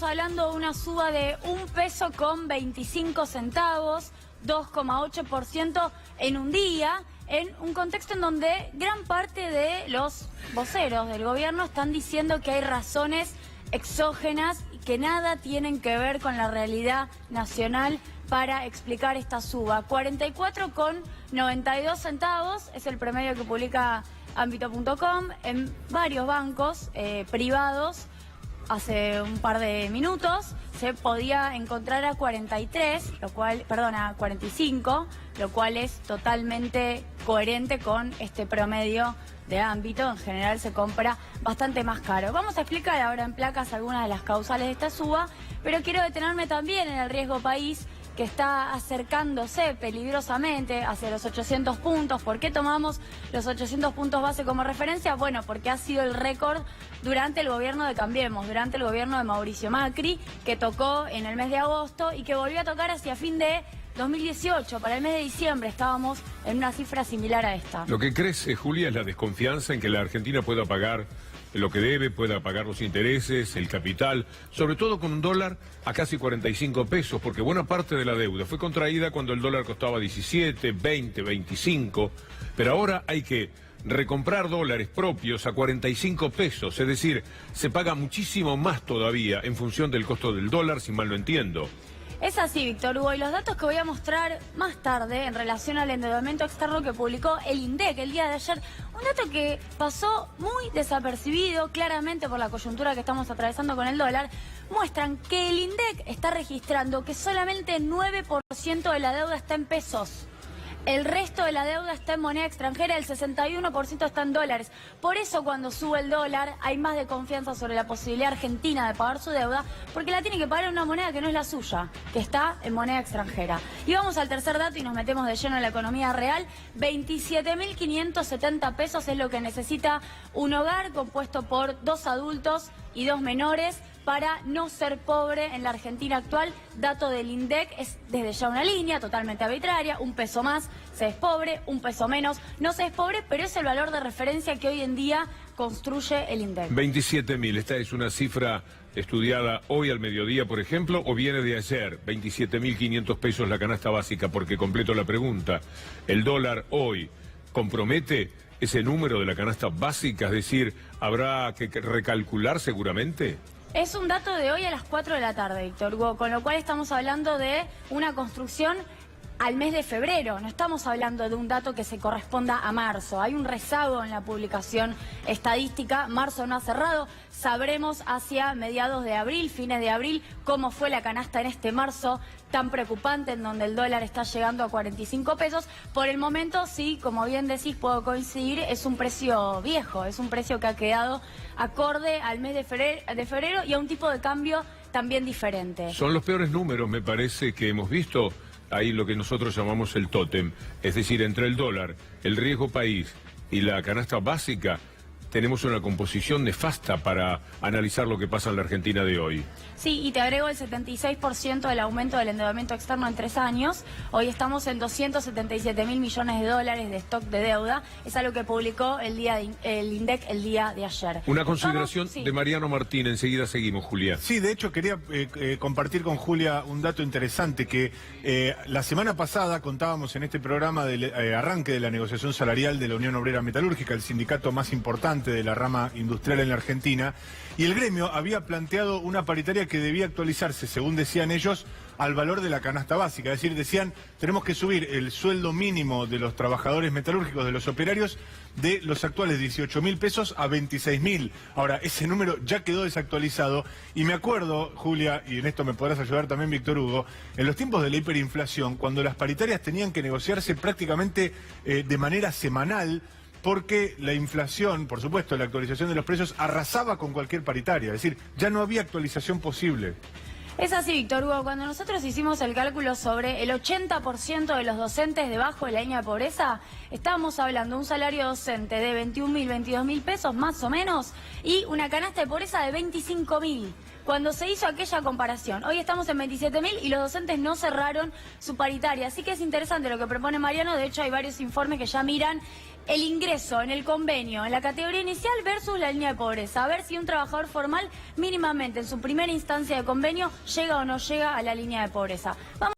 hablando de una suba de 1 peso con 25 centavos, 2,8% en un día, en un contexto en donde gran parte de los voceros del gobierno están diciendo que hay razones exógenas y que nada tienen que ver con la realidad nacional para explicar esta suba. 44,92 centavos es el promedio que publica Ámbito.com en varios bancos privados. Hace un par de minutos se podía encontrar a 45, lo cual es totalmente coherente con este promedio de Ámbito. En general se compra bastante más caro. Vamos a explicar ahora en placas algunas de las causales de esta suba, pero quiero detenerme también en el riesgo país, que está acercándose peligrosamente hacia los 800 puntos. ¿Por qué tomamos los 800 puntos base como referencia? Bueno, porque ha sido el récord durante el gobierno de Cambiemos, durante el gobierno de Mauricio Macri, que tocó en el mes de agosto y que volvió a tocar hacia fin de 2018. Para el mes de diciembre estábamos en una cifra similar a esta. Lo que crece, Julia, es la desconfianza en que la Argentina pueda pagar lo que debe, pueda pagar los intereses, el capital, sobre todo con un dólar a casi 45 pesos, porque buena parte de la deuda fue contraída cuando el dólar costaba 17, 20, 25, pero ahora hay que recomprar dólares propios a 45 pesos, es decir, se paga muchísimo más todavía en función del costo del dólar, si mal no entiendo. Es así, Víctor Hugo, y los datos que voy a mostrar más tarde en relación al endeudamiento externo que publicó el INDEC el día de ayer, un dato que pasó muy desapercibido, claramente por la coyuntura que estamos atravesando con el dólar, muestran que el INDEC está registrando que solamente 9% de la deuda está en pesos. El resto de la deuda está en moneda extranjera, el 61% está en dólares. Por eso cuando sube el dólar hay más de confianza sobre la posibilidad argentina de pagar su deuda, porque la tiene que pagar en una moneda que no es la suya, que está en moneda extranjera. Y vamos al tercer dato y nos metemos de lleno en la economía real. 27.570 pesos es lo que necesita un hogar compuesto por 2 adultos y 2 menores para no ser pobre en la Argentina actual. Dato del INDEC, es desde ya una línea totalmente arbitraria: 1 peso más se es pobre, 1 peso menos no se es pobre, pero es el valor de referencia que hoy en día construye el INDEC. 27.000, esta es una cifra estudiada hoy al mediodía, por ejemplo, o viene de ayer. 27.500 pesos la canasta básica, porque completo la pregunta, ¿el dólar hoy compromete ese número de la canasta básica? Es decir, ¿habrá que recalcular seguramente? Es un dato de hoy a las 4 de la tarde, Víctor Hugo, con lo cual estamos hablando de una construcción al mes de febrero. No estamos hablando de un dato que se corresponda a marzo. Hay un rezago en la publicación estadística. Marzo no ha cerrado. Sabremos hacia mediados de abril, fines de abril, cómo fue la canasta en este marzo tan preocupante, en donde el dólar está llegando a 45 pesos. Por el momento, sí, como bien decís, puedo coincidir, es un precio viejo, es un precio que ha quedado acorde al mes de febrero y a un tipo de cambio también diferente. Son los peores números, me parece, que hemos visto. Ahí lo que nosotros llamamos el tótem, es decir, entre el dólar, el riesgo país y la canasta básica, tenemos una composición nefasta para analizar lo que pasa en la Argentina de hoy. Sí, y te agrego el 76% del aumento del endeudamiento externo en 3 años. Hoy estamos en 277.000 millones de dólares de stock de deuda. Es algo que publicó el INDEC el día de ayer. Una consideración sí, de Mariano Martín, enseguida seguimos, Julia. Sí, de hecho quería compartir con Julia un dato interesante que la semana pasada contábamos en este programa del arranque de la negociación salarial de la Unión Obrera Metalúrgica, el sindicato más importante de la rama industrial en la Argentina, y el gremio había planteado una paritaria que debía actualizarse, según decían ellos, al valor de la canasta básica. Es decir, decían, tenemos que subir el sueldo mínimo de los trabajadores metalúrgicos, de los operarios, de los actuales 18.000 pesos a 26.000. Ahora, ese número ya quedó desactualizado, y me acuerdo, Julia, y en esto me podrás ayudar también, Víctor Hugo, en los tiempos de la hiperinflación, cuando las paritarias tenían que negociarse prácticamente de manera semanal, porque la inflación, por supuesto, la actualización de los precios arrasaba con cualquier paritaria, es decir, ya no había actualización posible. Es así, Víctor Hugo, cuando nosotros hicimos el cálculo sobre el 80% de los docentes debajo de la línea de pobreza, estábamos hablando de un salario docente de 21.000, 22.000 pesos más o menos, y una canasta de pobreza de 25.000. cuando se hizo aquella comparación. Hoy estamos en 27.000 y los docentes no cerraron su paritaria. Así que es interesante lo que propone Mariano. De hecho, hay varios informes que ya miran el ingreso en el convenio, en la categoría inicial versus la línea de pobreza. A ver si un trabajador formal mínimamente en su primera instancia de convenio llega o no llega a la línea de pobreza. Vamos